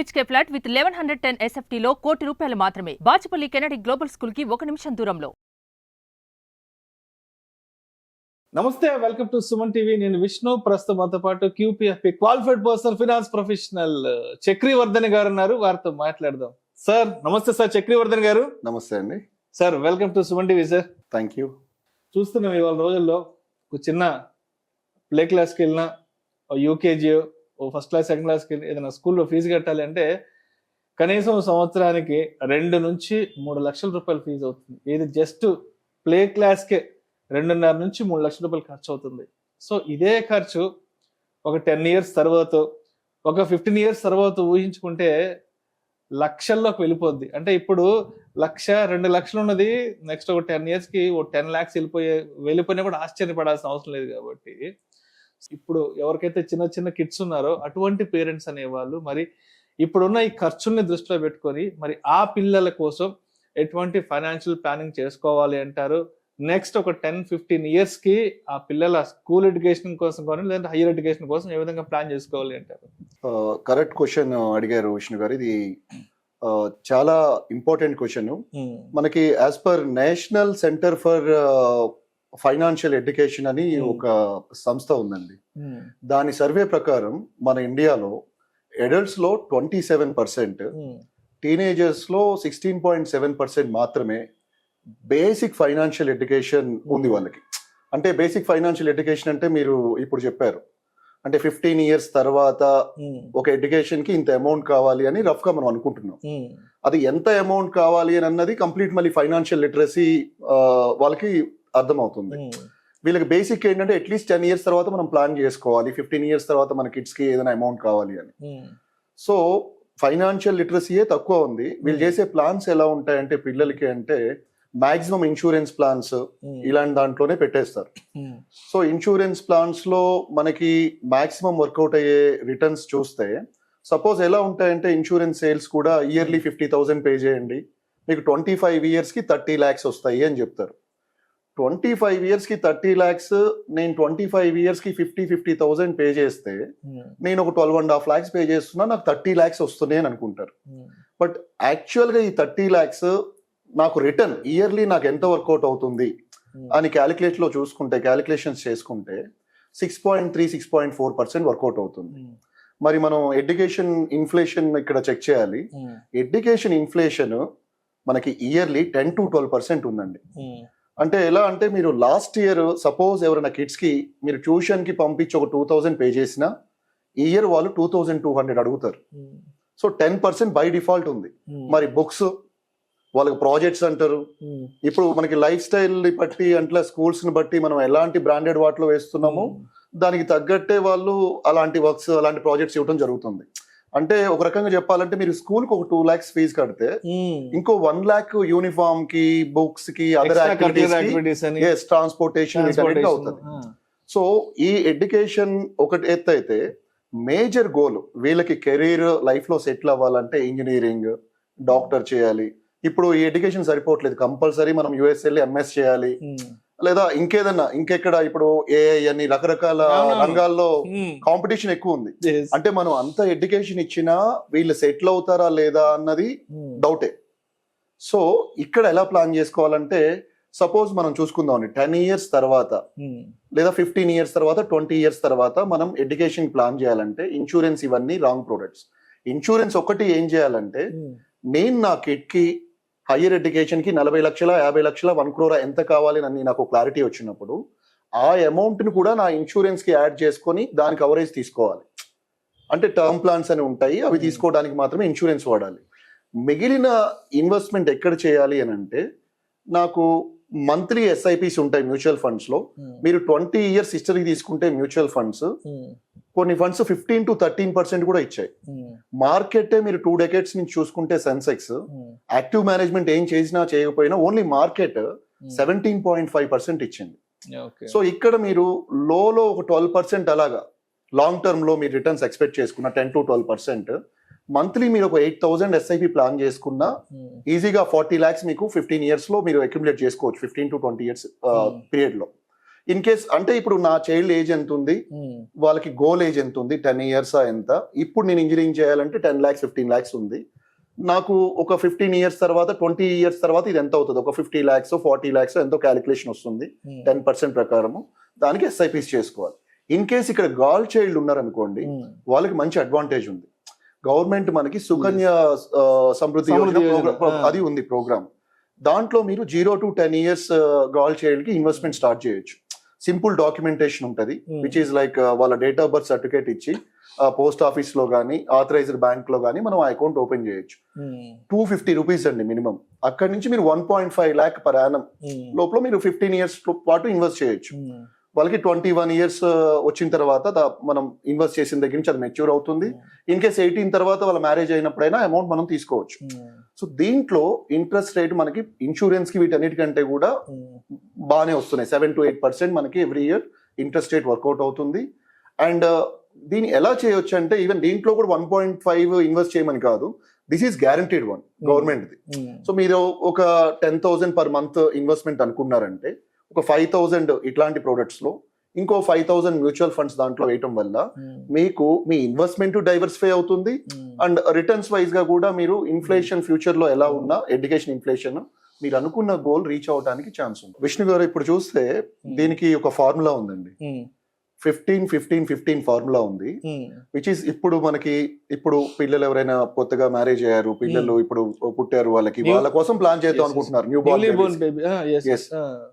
BHK flat with 1110 SFT లో ₹1 కోటి మాత్రమే. బాచుపల్లి కెనడి గ్లోబల్ స్కూల్ కి 1 నిమిషం దూరంలో. నమస్తే, వెల్కమ్ టు సుమన్ టీవీ. నేను విష్ణు. ప్రస్తుతం మనతో పాటు QPFP qualified personal finance professional Chakravardhan గారు ఉన్నారు. వారితో మాట్లాడదాం. సార్ నమస్తే. సార్ చక్రవర్ధన్ గారు నమస్తే అండి. Sir welcome to Suman TV. Sir thank you. చూస్తున్నాం ఇవాళ రోజుల్లో ఒక చిన్న ప్లే క్లాస్కి వెళ్ళినా, యూకేజీ, ఫస్ట్ క్లాస్ సెకండ్ క్లాస్కి వెళ్ళి ఏదైనా స్కూల్లో ఫీజు కట్టాలి అంటే కనీసం సంవత్సరానికి 2 నుంచి 3 లక్షల రూపాయలు ఫీజు అవుతుంది. ఇది జస్ట్ ప్లే క్లాస్కే 2.5 నుంచి 3 లక్షల రూపాయలు ఖర్చు అవుతుంది. సో ఇదే ఖర్చు ఒక 10 ఇయర్స్ తర్వాత, ఒక 15 ఇయర్స్ తర్వాత ఊహించుకుంటే లక్షల్లోకి వెళ్ళిపోద్ది. అంటే ఇప్పుడు 1,00,000-2 లక్షలు ఉన్నది నెక్స్ట్ ఒక 10 ఇయర్స్కి 10 lakhs వెళ్ళిపోయినా కూడా ఆశ్చర్యపడాల్సిన అవసరం లేదు. కాబట్టి ఇప్పుడు ఎవరికైతే చిన్న చిన్న కిడ్స్ ఉన్నారో అటువంటి పేరెంట్స్ అనేవాళ్ళు మరి ఇప్పుడున్న ఈ ఖర్చుల్ని దృష్టిలో పెట్టుకొని మరి ఆ పిల్లల కోసం ఎటువంటి ఫైనాన్షియల్ ప్లానింగ్ చేసుకోవాలి అంటారు? నెక్స్ట్ ఒక 10-15 ఇయర్స్ కి ఆ పిల్లల స్కూల్ ఎడ్యుకేషన్ కోసం కానీ లేదంటే హైయర్ ఎడ్యుకేషన్ కోసం ఏ విధంగా ప్లాన్ చేసుకోవాలి అంటారు? కరెక్ట్ క్వశ్చన్ అడిగారు విష్ణు గారు. ఇది చాలా ఇంపార్టెంట్ క్వశ్చన్. మనకి as per national centre for financial education అని ఒక సంస్థ ఉందండి. దాని సర్వే ప్రకారం మన ఇండియాలో అడల్ట్స్ లో 27%, టీనేజర్స్ లో 16.7% మాత్రమే బేసిక్ ఫైనాన్షియల్ ఎడ్యుకేషన్ ఉంది వాళ్ళకి. అంటే బేసిక్ ఫైనాన్షియల్ ఎడ్యుకేషన్ అంటే మీరు ఇప్పుడు చెప్పారు, అంటే 15 ఇయర్స్ తర్వాత ఒక ఎడ్యుకేషన్ కి ఇంత అమౌంట్ కావాలి అని రఫ్ గా మనం అనుకుంటున్నాం. అది ఎంత అమౌంట్ కావాలి అని అన్నది కంప్లీట్ మళ్ళీ ఫైనాన్షియల్ లిటరసీ వాళ్ళకి అర్థమవుతుంది. వీళ్ళకి బేసిక్ ఏంటంటే అట్లీస్ట్ 10 ఇయర్స్ తర్వాత మనం ప్లాన్ చేసుకోవాలి, 15 ఇయర్స్ తర్వాత మన కిడ్స్ కి ఏదైనా అమౌంట్ కావాలి అని. సో ఫైనాన్షియల్ లిటరసీయే తక్కువ ఉంది. వీళ్ళు చేసే ప్లాన్స్ ఎలా ఉంటాయంటే పిల్లలకి అంటే మాక్సిమం ఇన్సూరెన్స్ ప్లాన్స్ ఇలాంటి దాంట్లోనే పెట్టేస్తారు. సో ఇన్సూరెన్స్ ప్లాన్స్ లో మనకి మాక్సిమం వర్కౌట్ అయ్యే రిటర్న్స్ చూస్తే సపోజ్ ఎలా ఉంటాయంటే ఇన్సూరెన్స్ సేల్స్ కూడా ఇయర్లీ 50,000 పే చేయండి, మీకు 25 ఇయర్స్ కి 30 lakhs వస్తాయి అని చెప్తారు. 25 ఇయర్స్ కి 30 lakhs, నేను 25 ఇయర్స్ కి 50,000 పే చేస్తే నేను ఒక 12.5 lakhs పే చేస్తున్నా, నాకు 30 lakhs వస్తున్నాయి అని అనుకుంటారు. బట్ యాక్చువల్ గా ఈ 30 lakhs నాకు రిటర్న్ ఇయర్లీ నాకు ఎంత వర్కౌట్ అవుతుంది అని క్యాలిక్యులేషన్స్ చేసుకుంటే 6.3-6.4% వర్కౌట్ అవుతుంది. మరి మనం ఎడ్యుకేషన్ ఇన్ఫ్లేషన్ ఇక్కడ చెక్ చేయాలి. ఎడ్యుకేషన్ ఇన్ఫ్లేషన్ మనకి ఇయర్లీ 10-12% ఉందండి. అంటే ఎలా అంటే మీరు లాస్ట్ ఇయర్ సపోజ్ ఎవరైనా కిడ్స్ కి మీరు ట్యూషన్ కి పంపించి ఒక 2,000 పే చేసినా ఈ ఇయర్ వాళ్ళు 2,200 అడుగుతారు. సో 10% బై డిఫాల్ట్ ఉంది. మరి బుక్స్, వాళ్ళకి ప్రాజెక్ట్స్ అంటారు. ఇప్పుడు మనకి లైఫ్ స్టైల్ ని బట్టి అంటే స్కూల్స్ ని బట్టి మనం ఎలాంటి బ్రాండెడ్ వాటిలో వేస్తున్నామో దానికి తగ్గట్టే వాళ్ళు అలాంటి వర్క్స్, అలాంటి ప్రాజెక్ట్స్ ఇవ్వడం జరుగుతుంది. అంటే ఒక రకంగా చెప్పాలంటే మీరు స్కూల్ కి ఒక 2 lakhs ఫీజు కడితే ఇంకో 1 lakh యూనిఫామ్ కి, బుక్స్ కి, అదర్ యాక్టివిటీస్, ట్రాన్స్పోర్టేషన్ అవుతుంది. సో ఈ ఎడ్యుకేషన్ ఒకటి ఎత్తు అయితే మేజర్ గోల్ వీళ్ళకి కెరీర్ లైఫ్ లో సెటిల్ అవ్వాలంటే ఇంజనీరింగ్, డాక్టర్ చేయాలి. ఇప్పుడు ఈ ఎడ్యుకేషన్ సరిపోవట్లేదు, కంపల్సరీ మనం US వెళ్ళి MS చేయాలి, లేదా ఇంకేదన్నా ఇంకెక్కడ ఇప్పుడు AI అని రకరకాల రంగాల్లో కాంపిటీషన్ ఎక్కువ ఉంది. అంటే మనం అంత ఎడ్యుకేషన్ ఇచ్చినా వీళ్ళు సెటిల్ అవుతారా లేదా అన్నది డౌటే. సో ఇక్కడ ఎలా ప్లాన్ చేసుకోవాలంటే సపోజ్ మనం చూసుకుందాం 10 ఇయర్స్ తర్వాత లేదా 15 ఇయర్స్ తర్వాత, 20 ఇయర్స్ తర్వాత మనం ఎడ్యుకేషన్ ప్లాన్ చేయాలంటే ఇన్సూరెన్స్ ఇవన్నీ రాంగ్ ప్రొడక్ట్స్. ఇన్సూరెన్స్ ఒకటి ఏం చేయాలంటే నేను నా కిడ్ కి హైయర్ ఎడ్యుకేషన్ కి 40 లక్షల, 50 లక్షల, 1 crore ఎంత కావాలి అని నాకు క్లారిటీ వచ్చినప్పుడు ఆ అమౌంట్ ని కూడా నా ఇన్సూరెన్స్ కి యాడ్ చేసుకొని దాని కవరేజ్ తీసుకోవాలి. అంటే టర్మ్ ప్లాన్స్ అని ఉంటాయి, అవి తీసుకోవడానికి మాత్రమే ఇన్సూరెన్స్ వాడాలి. మిగిలిన ఇన్వెస్ట్మెంట్ ఎక్కడ చేయాలి అని అంటే నాకు మంత్లీ SIPs ఉంటాయి మ్యూచువల్ ఫండ్స్ లో. మీరు 20 ఇయర్స్ హిస్టరీ తీసుకుంటే మ్యూచువల్ ఫండ్స్ కొన్ని ఫండ్స్ 15-13% కూడా ఇచ్చాయి. మార్కెట్ మీరు 2 decades నుంచి చూసుకుంటే సెన్సెక్స్ యాక్టివ్ మేనేజ్మెంట్ ఏం చేసినా చేయకపోయినా ఓన్లీ మార్కెట్ 17.5% ఇచ్చింది. సో ఇక్కడ మీరు లోలో ఒక 12% అలాగా లాంగ్ టర్మ్ లో మీరు రిటర్న్స్ ఎక్స్పెక్ట్ చేసుకున్న 10-12%, మంత్లీ మీరు ఒక 8,000 SIP ప్లాన్ చేసుకున్నా ఈజీగా 40 lakhs మీకు 15 years లో మీరు అక్యుములేట్ చేసుకోవచ్చు, 15 to 20 years పీరియడ్ లో. ఇన్ కేస్ అంటే ఇప్పుడు నా చైల్డ్ ఏజ్ ఎంత ఉంది, వాళ్ళకి గోల్ ఏజ్ ఎంత ఉంది, 10 years ఎంత, ఇప్పుడు నేను ఇంజనీరింగ్ చేయాలంటే 10 lakhs 15 lakhs ఉంది, నాకు ఒక 15 years తర్వాత 20 years తర్వాత ఇది ఎంత అవుతుంది, ఒక 50 lakhs 40 lakhs ఎంతో క్యాలిక్యులేషన్ వస్తుంది 10% ప్రకారము, దానికి ఎస్ఐపిస్ చేసుకోవాలి. ఇన్ కేస్ ఇక్కడ గర్ల్ చైల్డ్ ఉన్నారనుకోండి, వాళ్ళకి మంచి అడ్వాంటేజ్ ఉంది. గవర్నమెంట్ మనకి సుకన్య సమృద్ధి యోజన అది ఉంది ప్రోగ్రామ్. దాంట్లో మీరు 0 to 10 years గర్ల్ చైల్డ్ కి ఇన్వెస్ట్మెంట్ స్టార్ట్ చేయొచ్చు. సింపుల్ డాక్యుమెంటేషన్ ఉంటుంది, విచ్ ఈస్ లైక్ వాళ్ళ డేట్ ఆఫ్ బర్త్ సర్టిఫికేట్ ఇచ్చి పోస్ట్ ఆఫీస్ లో కానీ ఆథరైజ్డ్ బ్యాంక్ లో కానీ మనం ఆ అకౌంట్ ఓపెన్ చేయొచ్చు. 250 rupees అండి మినిమం. అక్కడి నుంచి మీరు 1.5 lakh per annum లోపల మీరు 15 years పాటు ఇన్వెస్ట్ చేయొచ్చు. వాళ్ళకి 21 years వచ్చిన తర్వాత మనం ఇన్వెస్ట్ చేసిన దగ్గర నుంచి అది మెచ్యూర్ అవుతుంది. ఇన్ కేస్ 18 తర్వాత వాళ్ళ మ్యారేజ్ అయినప్పుడైనా అమౌంట్ మనం తీసుకోవచ్చు. సో దీంట్లో ఇంట్రెస్ట్ రేట్ మనకి ఇన్సూరెన్స్ కి వీటన్నిటికంటే కూడా బాగానే వస్తున్నాయి. 7 to 8% మనకి every year interest rate work out అవుతుంది. అండ్ దీన్ని ఎలా చేయొచ్చు అంటే ఈవెన్ దీంట్లో కూడా 1.5 ఇన్వెస్ట్ చేయమని కాదు, దిస్ ఈస్ గ్యారంటీడ్ వన్ గవర్నమెంట్ది. సో మీరు ఒక 10,000 per month ఇన్వెస్ట్మెంట్ అనుకున్నారంటే ఒక 5,000 ఇట్లాంటి ప్రొడక్ట్స్ లో, ఇంకో 5,000 మ్యూచువల్ ఫండ్స్ దాంట్లో వేయటం వల్ల మీకు మీ ఇన్వెస్ట్మెంట్ డైవర్సిఫై అవుతుంది. అండ్ రిటర్న్స్ వైజ్ గా కూడా మీరు ఇన్ఫ్లేషన్ ఫ్యూచర్ లో ఎలా ఉన్నా ఎడ్యుకేషన్ ఇన్ఫ్లేషన్ మీరు అనుకున్న గోల్ రీచ్ అవడానికి ఛాన్స్ ఉంది. విష్ణు గారు ఇప్పుడు చూస్తే దీనికి ఒక ఫార్ములా ఉందండి, 15-15-15 ఫార్ములా ఉంది, విచ్ ఈస్ ఇప్పుడు పిల్లలు ఎవరైనా కొత్తగా మ్యారేజ్ అయ్యారు, పిల్లలు ఇప్పుడు పుట్టారు, వాళ్ళ కోసం ప్లాన్ చేద్దాం అనుకుంటున్నారు, న్యూ బోర్న్ బేబీ.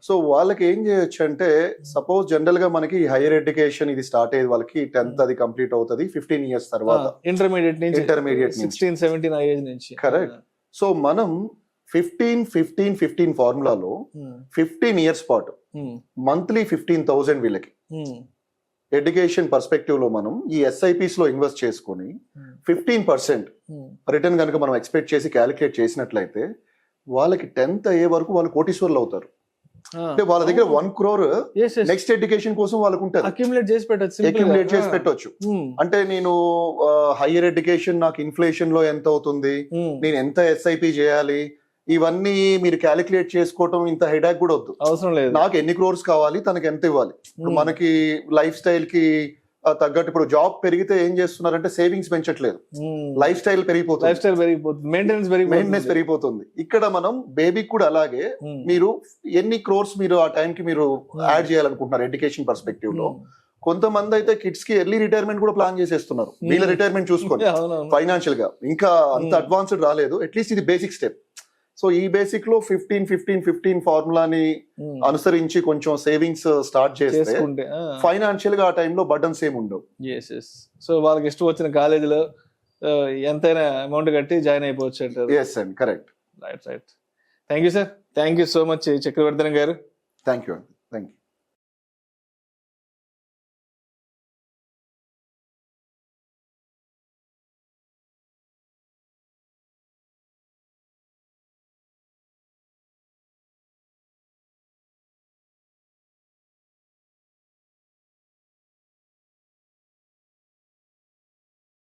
సో వాళ్ళకి ఏం చేయొచ్చు అంటే, సపోజ్ జనరల్ గా మనకి హైయర్ ఎడ్యుకేషన్ ఇది స్టార్ట్ అయ్యేది వాళ్ళకి 10th అది కంప్లీట్ అవుతుంది 15 years తర్వాత, ఇంటర్మీడియట్ 16-17 ఏజ్ నుంచి. కరెక్ట్. సో మనం 15-15-15 ఫార్ములాలో 15 years పాటు మంత్లీ 15,000 వీళ్ళకి ఎడ్యుకేషన్ పర్స్పెక్టివ్ లో మనం ఈ ఎస్ఐపిస్ లో ఇన్వెస్ట్ చేసుకుని 15% రిటర్న్ కనుక మనం ఎక్స్పెక్ట్ చేసి క్యాలిక్యులేట్ చేసినట్లయితే వాళ్ళకి 10th అయ్యే వరకు వాళ్ళు కోటీశ్వర్లు అవుతారు. అంటే వాళ్ళ దగ్గర 1 crore నెక్స్ట్ ఎడ్యుకేషన్ కోసం వాళ్ళకు ఉంటుంది, అక్యుములేట్ చేసి పెట్టొచ్చు. అంటే నేను హైయర్ ఎడ్యుకేషన్ నాకు ఇన్ఫ్లేషన్ లో ఎంత అవుతుంది, నేను ఎంత ఎస్ఐపి చేయాలి, ఇవన్నీ మీరు క్యాలిక్యులేట్ చేసుకోవటం ఇంత హెడాక్ కూడా వద్దు, అవసరం లేదు. నాకు ఎన్ని క్రోర్స్ కావాలి, తనకి ఎంత ఇవ్వాలి. ఇప్పుడు మనకి లైఫ్ స్టైల్ కి తగ్గట్టు ఇప్పుడు జాబ్ పెరిగితే ఏం చేస్తున్నారంటే సేవింగ్స్ పెంచట్లేదు, లైఫ్ స్టైల్ పెరిగిపోతుంది, మెయింటెనెన్స్ పెరిగిపోతుంది. ఇక్కడ మనం బేబీకి కూడా అలాగే మీరు ఎన్ని క్రోర్స్ మీరు ఆ టైం కి మీరు యాడ్ చేయాలనుకుంటున్నారు ఎడ్యుకేషన్ పర్స్పెక్టివ్ లో. కొంతమంది అయితే కిడ్స్ కి ఎర్లీ రిటైర్మెంట్ కూడా ప్లాన్ చేసేస్తున్నారు, వీళ్ళ రిటైర్మెంట్ చూసుకొని ఫైనాన్షియల్ గా. ఇంకా అంత అడ్వాన్స్డ్ రాలేదు, అట్లీస్ట్ ఇది బేసిక్ స్టెప్. సో ఈ బేసిక్ లో 15-15-15 ఫార్ములాని అనుసరించి కొంచెం సేవింగ్స్ స్టార్ట్ చేస్తే ఫైనాన్షియల్ గా ఆ టైంలో బర్డన్స్ ఏమి ఉండవు. సో వాళ్ళకి ఇష్టం వచ్చిన కాలేజీలో ఎంతైనా అమౌంట్ కట్టి జాయిన్ అయిపోవచ్చు అంటారు. Yes and correct. Right. Thank you sir, thank you so much Chakravardhan garu. Thank you అండి, థ్యాంక్ యూ.